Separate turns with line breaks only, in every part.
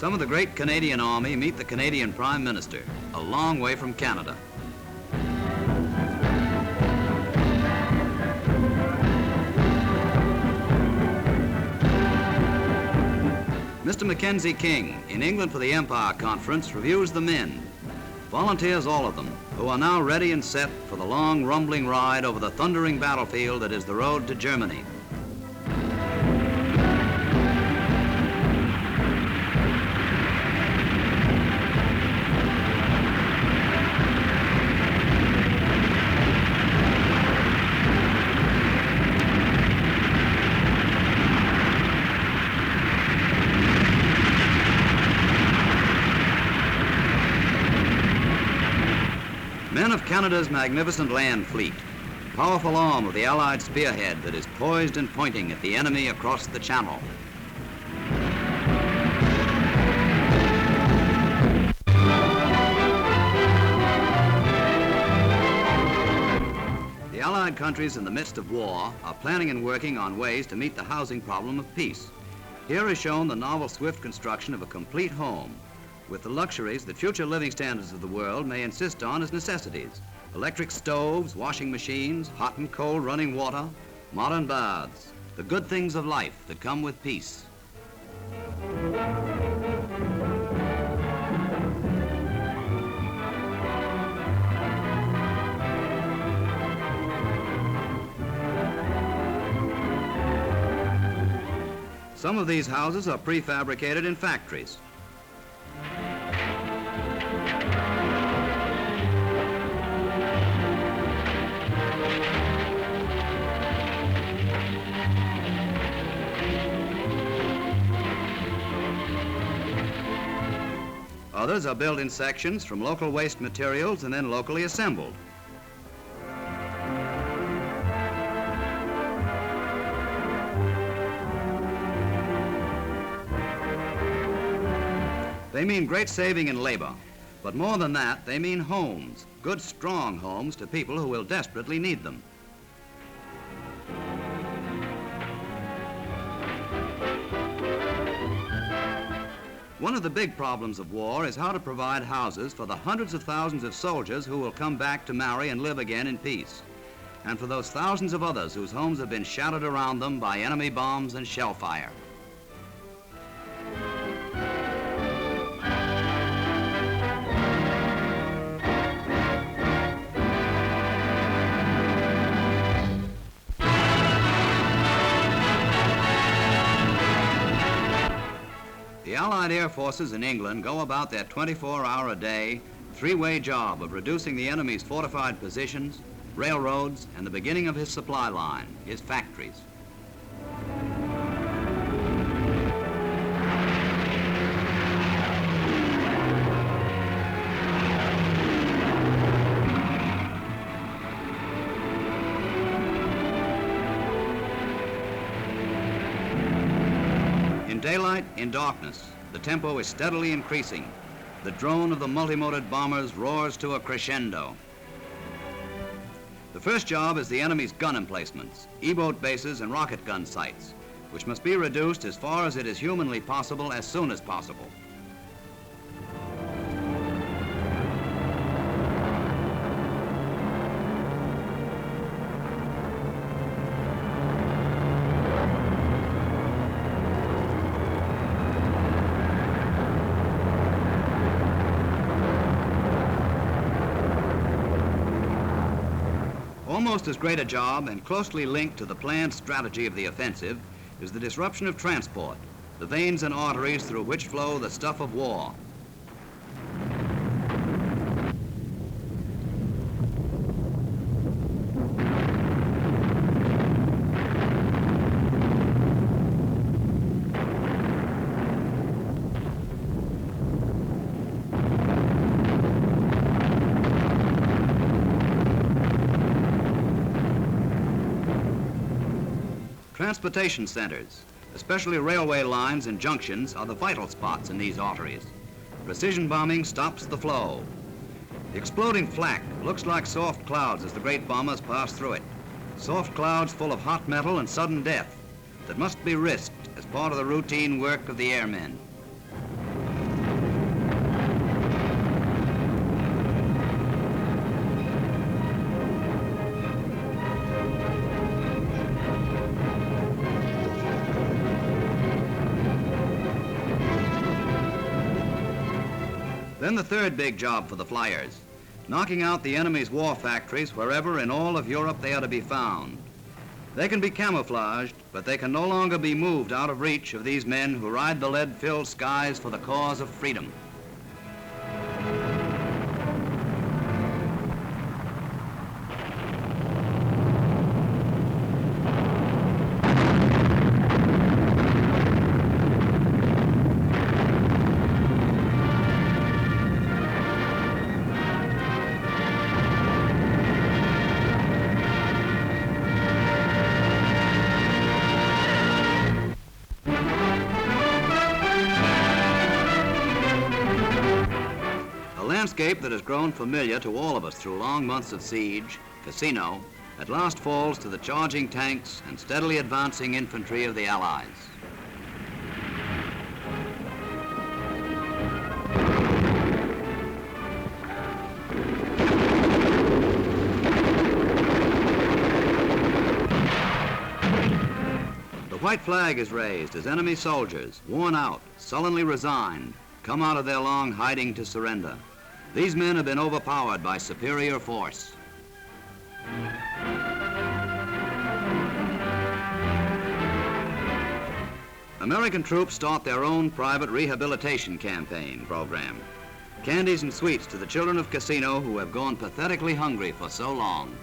Some of the great Canadian Army meet the Canadian Prime Minister, a long way from Canada. Mr. Mackenzie King, in England for the Empire Conference, reviews the men, volunteers all of them, who are now ready and set for the long, rumbling ride over the thundering battlefield that is the road to Germany. Men of Canada's magnificent land fleet, powerful arm of the Allied spearhead that is poised and pointing at the enemy across the Channel. The Allied countries in the midst of war are planning and working on ways to meet the housing problem of peace. Here is shown the novel, swift construction of a complete home, with the luxuries that future living standards of the world may insist on as necessities. Electric stoves, washing machines, hot and cold running water, modern baths, the good things of life that come with peace. Some of these houses are prefabricated in factories. Others are built in sections from local waste materials and then locally assembled. They mean great saving in labor, but more than that, they mean homes, good, strong homes to people who will desperately need them. One of the big problems of war is how to provide houses for the hundreds of thousands of soldiers who will come back to marry and live again in peace, and for those thousands of others whose homes have been shattered around them by enemy bombs and shell fire. The Allied Air Forces in England go about their 24-hour-a-day, three-way job of reducing the enemy's fortified positions, railroads, and the beginning of his supply line, his factories. In daylight, in darkness, the tempo is steadily increasing. The drone of the multimotored bombers roars to a crescendo. The first job is the enemy's gun emplacements, E-boat bases and rocket gun sites, which must be reduced as far as it is humanly possible as soon as possible. Almost as great a job and closely linked to the planned strategy of the offensive is the disruption of transport, the veins and arteries through which flow the stuff of war. Transportation centers, especially railway lines and junctions, are the vital spots in these arteries. Precision bombing stops the flow. The exploding flak looks like soft clouds as the great bombers pass through it. Soft clouds full of hot metal and sudden death that must be risked as part of the routine work of the airmen. Then the third big job for the flyers, knocking out the enemy's war factories wherever in all of Europe they are to be found. They can be camouflaged, but they can no longer be moved out of reach of these men who ride the lead-filled skies for the cause of freedom. The landscape that has grown familiar to all of us through long months of siege, Cassino, at last falls to the charging tanks and steadily advancing infantry of the Allies. The white flag is raised as enemy soldiers, worn out, sullenly resigned, come out of their long hiding to surrender. These men have been overpowered by superior force. American troops start their own private rehabilitation campaign program. Candies and sweets to the children of Cassino who have gone pathetically hungry for so long.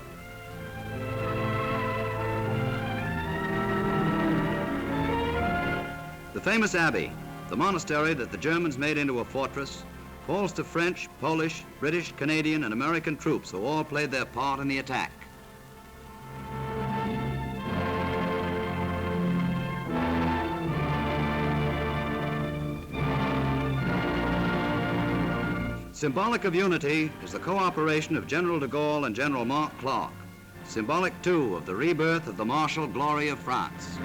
The famous abbey, the monastery that the Germans made into a fortress, falls to French, Polish, British, Canadian, and American troops who all played their part in the attack. Symbolic of unity is the cooperation of General de Gaulle and General Clark. Symbolic, too, of the rebirth of the martial glory of France.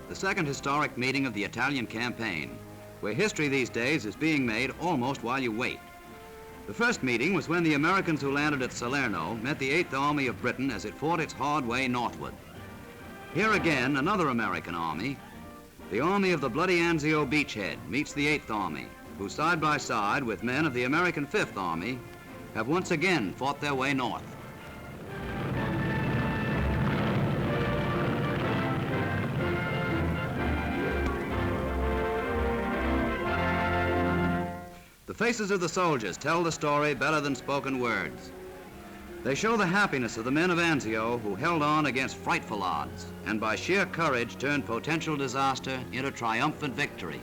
The second historic meeting of the Italian campaign, where history these days is being made almost while you wait. The first meeting was when the Americans who landed at Salerno met the 8th Army of Britain as it fought its hard way northward. Here again, another American army, the Army of the Bloody Anzio beachhead, meets the 8th Army, who side by side with men of the American 5th Army have once again fought their way north. The faces of the soldiers tell the story better than spoken words. They show the happiness of the men of Anzio who held on against frightful odds and by sheer courage turned potential disaster into triumphant victory.